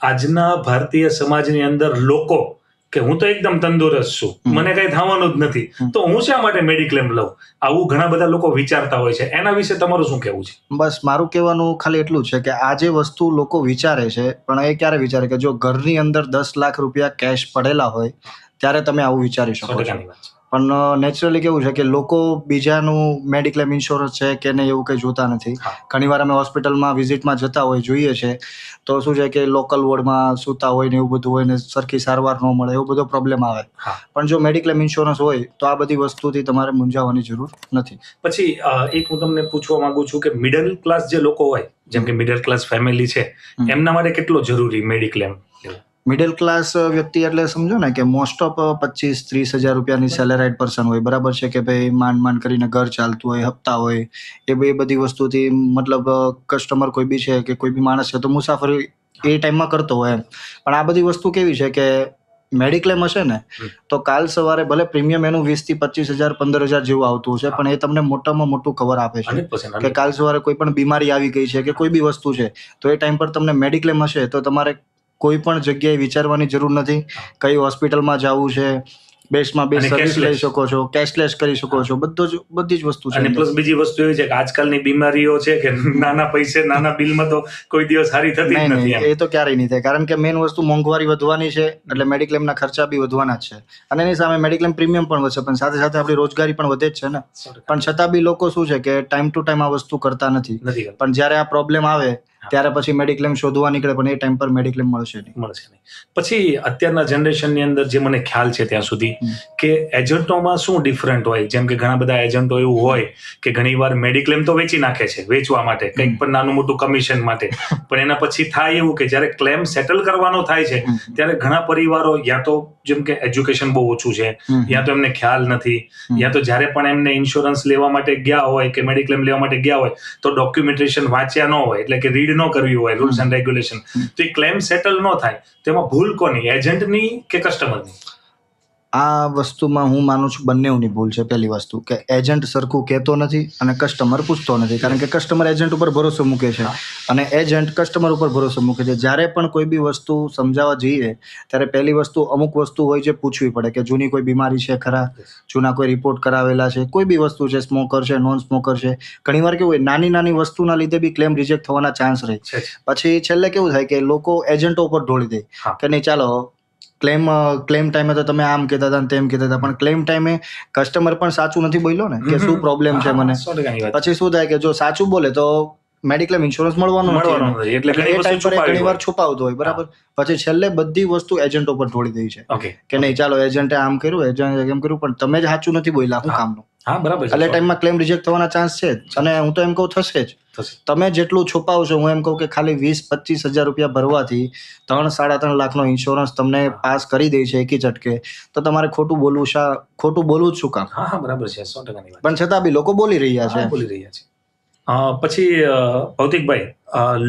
આજના ભારતીય સમાજની અંદર લોકો કે હું તો એકદમ તંદુરસ્ત છું, મને કઈ થવાનું જ નથી, તો હું શા માટે મેડિક્લેમ લઉં, આવું ઘણા બધા લોકો વિચારતા હોય છે. એના વિશે તમારું શું કહેવું છે? બસ મારું કહેવાનું ખાલી એટલું છે કે આ જે વસ્તુ લોકો વિચારે છે, પણ એ ક્યારે વિચારે કે જો ઘરની અંદર 10 લાખ રૂપિયા કેશ પડેલા હોય ત્યારે તમે આવું વિચારી શકો છો. પણ નેચરલી કેવું છે કે લોકો બીજાનું મેડિક્લેમ ઇન્સ્યોરન્સ છે કે નહીં એવું કંઈ જોતા નથી. ઘણીવાર અમે હોસ્પિટલમાં વિઝિટમાં જતા હોય જોઈએ છે તો શું છે કે લોકલ વોર્ડમાં સૂતા હોય ને એવું બધું હોય ને સરખી સારવાર ન મળે, એવો બધો પ્રોબ્લેમ આવે. પણ જો મેડિક્લેમ ઇન્સ્યોરન્સ હોય તો આ બધી વસ્તુથી તમારે મૂંઝાવાની જરૂર નથી. પછી એક હું તમને પૂછવા માંગુ છું કે મિડલ ક્લાસ જે લોકો હોય, જેમ કે મિડલ ક્લાસ ફેમિલી છે, એમના માટે કેટલો જરૂરી મેડિક્લેમ? મિડલ ક્લાસ વ્યક્તિ એટલે સમજો ને કે મોસ્ટ ઓફ 25-30 હજાર રૂપિયાની સેલેરાઇડ પર્સન હોય, બરાબર છે, કે ભાઈ માંડ કરીને ઘર ચાલતું હોય, હપ્તા હોય, એ બધી વસ્તુથી મતલબ કસ્ટમર કોઈ બી છે કે કોઈ બી માણસ છે તો મુસાફરી એ ટાઈમમાં કરતો હોય એમ. પણ આ બધી વસ્તુ કેવી છે કે મેડિક્લેમ હશે ને તો કાલ સવારે ભલે પ્રીમિયમ એનું 20,000 થી 25,000 15,000 જેવું આવતું હશે, પણ એ તમને મોટામાં મોટું કવર આપે છે કે કાલ સવારે કોઈ પણ બીમારી આવી ગઈ છે કે કોઈ બી વસ્તુ છે તો એ ટાઈમ પર તમને મેડિક્લેમ હશે તો તમારે કોઈ પણ જગ્યાએ વિચારવાની જરૂર નથી. કઈ હોસ્પિટલમાં જવું છે, બેસ્ટમાં બેસ્ટ સર્વિસ લઈ શકો છો, કેશલેસ કરી શકો છો, બધી જ વસ્તુ છે. અને પ્લસ બીજી વસ્તુ એવી છે કે આજકાલની બીમારીઓ છે કે નાના પૈસે નાના બિલમાં તો કોઈ દિવસ સારી થતી જ નથી. એ તો ક્યારેય નહીં થાય, કારણ કે મેઇન વસ્તુ મોંઘવારી વધવાની છે એટલે મેડિક્લેમના ખર્ચા બી વધવાના જ છે. અને એની સામે મેડિક્લેમ પ્રીમિયમ પણ વધશે, પણ સાથે સાથે આપણી રોજગારી પણ વધે જ છે ને. પણ છતાં બી લોકો શું છે કે ટાઈમ ટુ ટાઈમ આ વસ્તુ કરતા નથી. પણ જ્યારે આ પ્રોબ્લેમ આવે ત્યારે પછી મેડિક્લેમ શોધવા નીકળે, પણ એ ટાઈમ પર મેડિક્લેમ મળશે નહીં. પછી અત્યારના જનરેશનની અંદર જે મને ખ્યાલ છે ત્યાં સુધી કે એજન્ટોમાં શું ડિફરન્ટ હોય, જેમ કે ઘણા બધા એજન્ટો એવું હોય કે ઘણીવાર મેડિક્લેમ તો વેચી નાખે છે વેચવા માટે, કંઈક પણ નાનું મોટું કમિશન માટે, પણ એના પછી થાય એવું કે જ્યારે ક્લેમ સેટલ કરવાનો થાય છે ત્યારે ઘણા પરિવારો યા તો જેમ કે એજ્યુકેશન બહુ ઓછું છે, યા તો એમને ખ્યાલ નથી, યા તો જ્યારે પણ એમને ઇન્સ્યોરન્સ લેવા માટે ગયા હોય કે મેડિક્લેમ લેવા માટે ગયા હોય તો ડોક્યુમેન્ટેશન વાંચ્યા ન હોય, એટલે કે રીડ ન કરવી હોય રૂલ્સ એન્ડ રેગ્યુલેશન, તો એ ક્લેમ સેટલ ન થાય. તેમાં ભૂલ કોની, એજન્ટની કે કસ્ટમરની? આ વસ્તુમાં હું માનું છું બંનેની ભૂલ છે. પહેલી વસ્તુ કે એજન્ટ સરખું કહેતો નથી અને કસ્ટમર પૂછતો નથી, કારણ કે કસ્ટમર એજન્ટ ઉપર ભરોસો મૂકે છે અને એજન્ટ કસ્ટમર ઉપર ભરોસો મૂકે છે. જ્યારે પણ કોઈ બી વસ્તુ સમજાવવા જઈએ ત્યારે પહેલી વસ્તુ અમુક વસ્તુ હોય જે પૂછવી પડે કે જૂની કોઈ બીમારી છે ખરા, જૂના કોઈ રિપોર્ટ કરાવેલા છે, કોઈ બી વસ્તુ છે, સ્મોકર છે, નોન સ્મોકર છે. ઘણીવાર કેવું હોય નાની નાની વસ્તુના લીધે બી ક્લેમ રિજેક્ટ થવાના ચાન્સ રહે. પછી છેલ્લે કેવું થાય કે લોકો એજન્ટો ઉપર ઢોળી દે કે નહીં ચાલો ક્લેમ ટાઈમે તો તમે આમ કહેતા હતા તેમ કહેતા હતા, પણ ક્લેમ ટાઈમે કસ્ટમર પણ સાચું નથી બોલ્યો ને કે શું પ્રોબ્લેમ છે મને. પછી શું થાય કે જો સાચું બોલે તો મેડિક્લેમ ઇન્સ્યોરન્સ મળવાનું નથી, એટલે એ ટાઈમ પર ઘણીવાર છુપાવતો હોય, બરાબર. પછી છેલ્લે બધી વસ્તુ એજન્ટ ઉપર ઢોળી દઈ છે કે નહીં ચાલો એજન્ટે આમ કર્યું, એજન્ટે એમ કર્યું, પણ તમે જ સાચું નથી બોલ્યા, શું કામનું? એટલે ટાઈમમાં ક્લેમ રિજેક્ટ થવાના ચાન્સ છે જ. અને હું તો એમ કહું થશે જ. તમે જેટલું છુપાવશો, હું એમ કહું કે ખાલી 20-25 હજાર રૂપિયા ભરવાથી 3-3.5 લાખનો ઇન્સ્યોરન્સ તમને પાસ કરી દે છે એકી ઝટકે, તો તમારે ખોટું બોલવું જ શું કામ? બરાબર છે, 100%. પણ છતાં બી લોકો બોલી રહ્યા છે. પછી ભૌતિકભાઈ,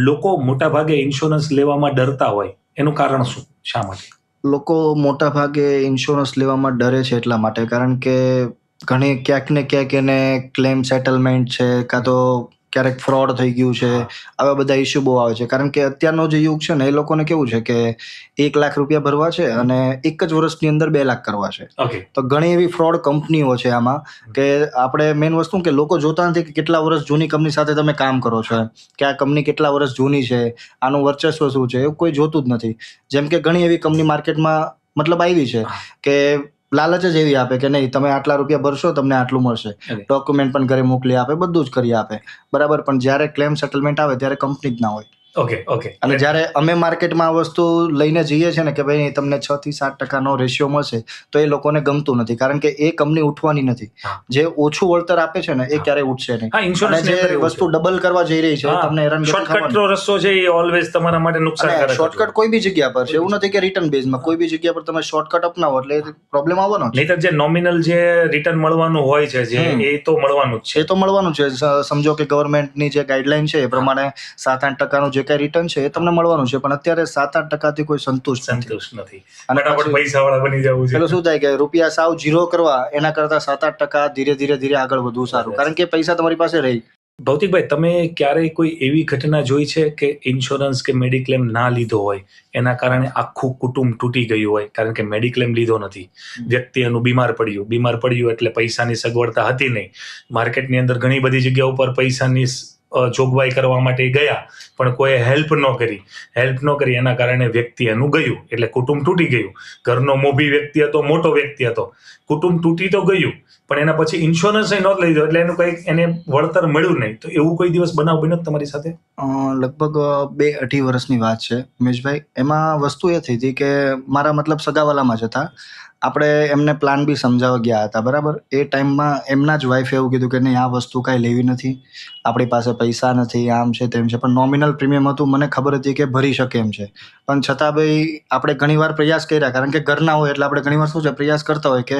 લોકો મોટા ભાગે ઇન્સ્યોરન્સ લેવામાં ડરતા હોય, એનું કારણ શું, શા માટે? લોકો મોટા ભાગે ઇન્સ્યોરન્સ લેવામાં ડરે છે એટલા માટે કારણ કે ઘણી ક્યાંક ને ક્યાંક એને ક્લેમ સેટલમેન્ટ છે કાં તો ક્યારેક ફ્રોડ થઈ ગયું છે, આવા બધા ઇસ્યુ બહુ આવે છે. કારણ કે અત્યારનો જે યુગ છે ને એ લોકોને કેવું છે કે 1 લાખ રૂપિયા ભરવા છે અને એક જ વર્ષની અંદર 2 લાખ કરવા છે. તો ઘણી એવી ફ્રોડ કંપનીઓ છે આમાં કે આપણે મેઇન વસ્તુ કે લોકો જોતા નથી કે કેટલા વર્ષ જૂની કંપની સાથે તમે કામ કરો છો, કે આ કંપની કેટલા વર્ષ જૂની છે, આનું વર્ચસ્વ શું છે, એવું કોઈ જોતું જ નથી. જેમ કે ઘણી એવી કંપની માર્કેટમાં મતલબ આવી છે કે લાલચ જ એવી આપે કે નહીં તમે આટલા રૂપિયા ભરશો તમને આટલું મળશે, ડોક્યુમેન્ટ પણ ઘરે મોકલી આપે, બધું જ કરી આપે, બરાબર. પણ જ્યારે ક્લેમ સેટલમેન્ટ આવે ત્યારે કંપની જ ના હોય. અને જ્યારે અમે માર્કેટમાં આ વસ્તુ લઈને જઈએ છીએ ને કે ભાઈ તમને 6-7% રેશિયો મળશે, તો એ લોકોને ગમતું નથી, કારણ કે એ કંપની ઉઠવાની નથી. જે ઓછું વળતર આપે છે ને એ ક્યારેય ઉઠશે નહીં. અને જે વસ્તુ ડબલ કરવા જઈ રહી છે તમને શોર્ટકટનો રસ્તો છે એ ઓલવેઝ તમારા માટે નુકસાનકારક. શોર્ટકટ કોઈ બી જગ્યા પર છે, એવું નથી કે રિટર્ન બેઝમાં, કોઈ બી જગ્યા પર તમે શોર્ટકટ અપનાવો એટલે પ્રોબ્લેમ આવવાનો છે. નહીતર જે નોમિનલ જે રિટર્ન મળવાનું હોય છે જે એ તો મળવાનું જ છે. એ તો મળવાનું છે. સમજો કે ગવર્મેન્ટની જે ગાઈડલાઈન છે એ પ્રમાણે 7-8% જે કઈ રિટર્ન છે એ તમને મળવાનું છે, પણ અત્યારે 7-8% કોઈ સંતુષ્ટ નથી. અને પૈસાવાળા બની જવું છે. પેલું શું થાય કે રૂપિયા સાવ 0 કરવા એના કરતા 7-8% ધીરે ધીરે આગળ વધવું સારું, કારણ કે પૈસા તમારી પાસે રહી. ભૌતિકભાઈ, તમે ક્યારેય કોઈ એવી ઘટના જોઈ છે કે ઇન્સ્યોરન્સ કે મેડિક્લેમ ના લીધો હોય એના કારણે આખું કુટુંબ તૂટી ગયું હોય કારણ કે મેડિક્લેમ લીધો નથી, વ્યક્તિ એનું બીમાર પડ્યું એટલે પૈસાની સગવડતા હતી નહીં, માર્કેટની અંદર ઘણી બધી જગ્યા ઉપર પૈસાની જોગવાઈ કરવા માટે ગયા પણ કોઈ હેલ્પ ન કરી એના કારણે વ્યક્તિ એનું ગયું એટલે કુટુંબ તૂટી ગયું. ઘરનો મોભી વ્યક્તિ હતો, મોટો વ્યક્તિ હતો, કુટુંબ તૂટી તો ગયું પણ એના પછી ઇન્સ્યોરન્સ નહોતો લીધો એટલે એનું કંઈક એને વળતર મળ્યું નહીં. તો એવું કોઈ દિવસ બનાવ બન્યો તમારી સાથે? લગભગ 2-2.5 વર્ષની વાત છે ઉમેશભાઈ. એમાં વસ્તુ એ થઈ હતી કે મારા મતલબ સગાવાલામાં જ હતા, આપણે એમને પ્લાન બી સમજાવવા ગયા હતા, બરાબર. એ ટાઈમમાં એમના જ વાઈફે એવું કીધું કે નહીં, આ વસ્તુ કાંઈ લેવી નથી, આપણી પાસે પૈસા નથી, આમ છે તેમ છે. પણ નોમિનલ પ્રીમિયમ હતું, મને ખબર હતી કે ભરી શકે એમ છે. પણ છતાં ભાઈ આપણે ઘણીવાર પ્રયાસ કર્યા, કારણ કે ઘરના હોય એટલે આપણે ઘણીવાર શું છે પ્રયાસ કરતા હોય કે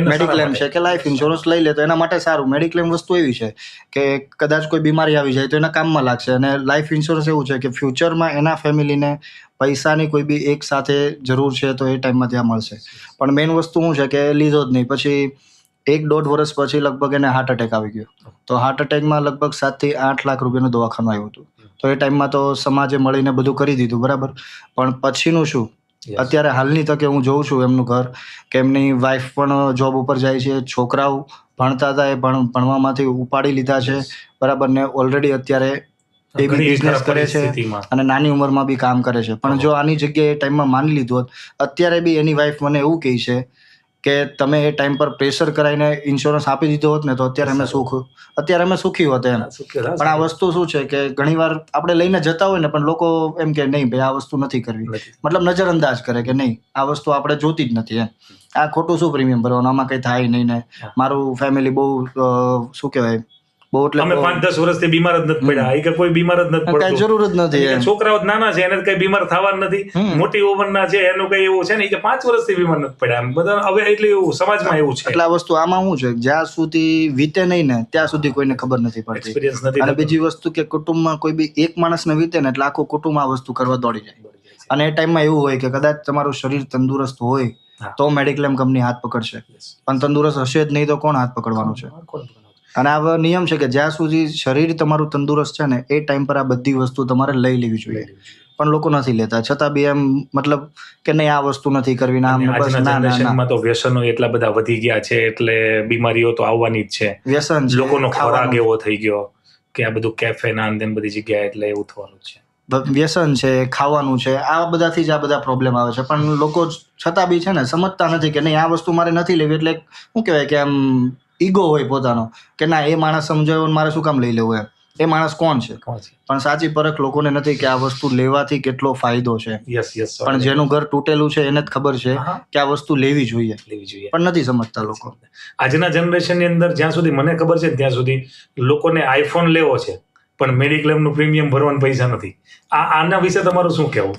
મેડિક્લેમ છે કે લાઈફ ઇન્સ્યોરન્સ લઈ લે તો એના માટે સારું. મેડિક્લેમ વસ્તુ એવી છે કે કદાચ કોઈ બીમારી આવી જાય તો એના કામમાં લાગશે, અને લાઈફ ઇન્સ્યોરન્સ એવું છે કે ફ્યુચરમાં એના ફેમિલીને પૈસાની કોઈ બી એક સાથે જરૂર છે તો એ ટાઈમમાં ત્યાં મળશે. પણ મેઇન વસ્તુ શું છે કે લીધો જ નહીં. પછી 1-1.5 વર્ષ પછી લગભગ એને હાર્ટ એટેક આવી ગયો. તો હાર્ટ એટેકમાં લગભગ 7 થી 8 લાખ રૂપિયાનું દવાખાનું આવ્યું હતું. તો એ ટાઈમમાં તો સમાજે મળીને બધું કરી દીધું, બરાબર. પણ પછીનું શું, અત્યારે હાલની તકે હું જોઉં છું એમનું ઘર કે એમની વાઈફ પણ જોબ ઉપર જાય છે, છોકરાઓ ભણતા હતા એ ભણવામાંથી ઉપાડી લીધા છે, બરાબર. ને ઓલરેડી અત્યારે એ બી બિઝનેસ કરે છે અને નાની ઉંમરમાં બી કામ કરે છે. પણ જો આની જગ્યાએ એ ટાઈમમાં માની લીધું હોત, અત્યારે બી એની વાઈફ મને એવું કહે છે કે તમે એ ટાઈમ પર પ્રેશર કરાવીને ઇન્સ્યોરન્સ આપી દીધો હોત ને તો અત્યારે અમે સુખી હોત એમ. પણ આ વસ્તુ શું છે કે ઘણીવાર આપણે લઈને જતા હોય ને પણ લોકો એમ કે નહીં ભાઈ આ વસ્તુ નથી કરવી, મતલબ નજરઅંદાજ કરે કે નહીં આ વસ્તુ આપણે જોતી જ નથી એમ. આ ખોટું શું પ્રીમિયમ ભરવાનું, આમાં કંઈ થાય નહીં ને મારું ફેમિલી બહુ શું કહેવાય બહુ એટલે અમે 5-10 વર્ષથી બીમાર જ નથી પડ્યા, કે કોઈ બીમાર જ નથી પડતું, કઈ જરૂર જ નથી. છોકરાઓ નાના છે એને કઈ બીમાર થવાનું નથી, મોટી ઉંમરના છે એનું કઈ એવું છે ને કે 5 વર્ષથી બીમાર નથી પડ્યા, એમ બધા હવે એટલે એવું સમાજમાં એવું છે. એટલે આ વસ્તુ આમાં શું છે, જ્યાં સુધી વીતે નહીં ને ત્યાં સુધી કોઈને ખબર નથી પડતી. અને બીજી વસ્તુ કે કુટુંબમાં કોઈ બી એક માણસને વીતે ને એટલે આખું કુટુંબ આ વસ્તુ કરવા દોડી જાય. અને એ ટાઈમમાં એવું હોય કે કદાચ તમારું શરીર તંદુરસ્ત હોય તો મેડિક્લેમ કંપની હાથ પકડશે, પણ તંદુરસ્ત હશે જ નહીં તો કોણ હાથ પકડવાનું છે? અને આ નિયમ છે કે જ્યાં સુધી શરીર તમારું તંદુરસ્ત છે ને એ ટાઈમ પર આ બધી વસ્તુ તમારે લઈ લેવી જોઈએ. પણ લોકો નથી લેતા, છતાં બી એમ મતલબ કે નહીં આ વસ્તુ નથી કરવી. આજના તો વ્યસનો એટલા બધા વધી ગયા છે એટલે બીમારીઓ તો આવવાની જ છે. વ્યસન, લોકોનો ખોરાક એવો થઈ ગયો કે આ બધું કેફે ના ને બધી જગ્યાએ એટલે એવું થવાનું છે. વ્યસન છે, ખાવાનું છે, આ બધાથી જ આ બધા પ્રોબ્લેમ આવે છે. પણ લોકો છતાં બી છે ને સમજતા નથી કે નહીં આ વસ્તુ મારે નથી લેવી. એટલે શું કહેવાય કે આમ ઈગો હોય પોતાનો કે ના એ માણસ સમજાયો મારે શું કામ લઈ લેવું એમ, એ માણસ કોણ છે? પણ સાચી પરખ લોકોને નથી કે આ વસ્તુ લેવાથી કેટલો ફાયદો છે. પણ જેનું ઘર તૂટેલું છે એને જ ખબર છે કે આ વસ્તુ લેવી જોઈએ, પણ નથી સમજતા લોકો. આજના જનરેશનની અંદર જ્યાં સુધી મને ખબર છે ત્યાં સુધી લોકોને આઈફોન લેવો છે પણ મેડિક્લેમનું પ્રીમિયમ ભરવાના પૈસા નથી. આના વિશે તમારું શું કહેવું?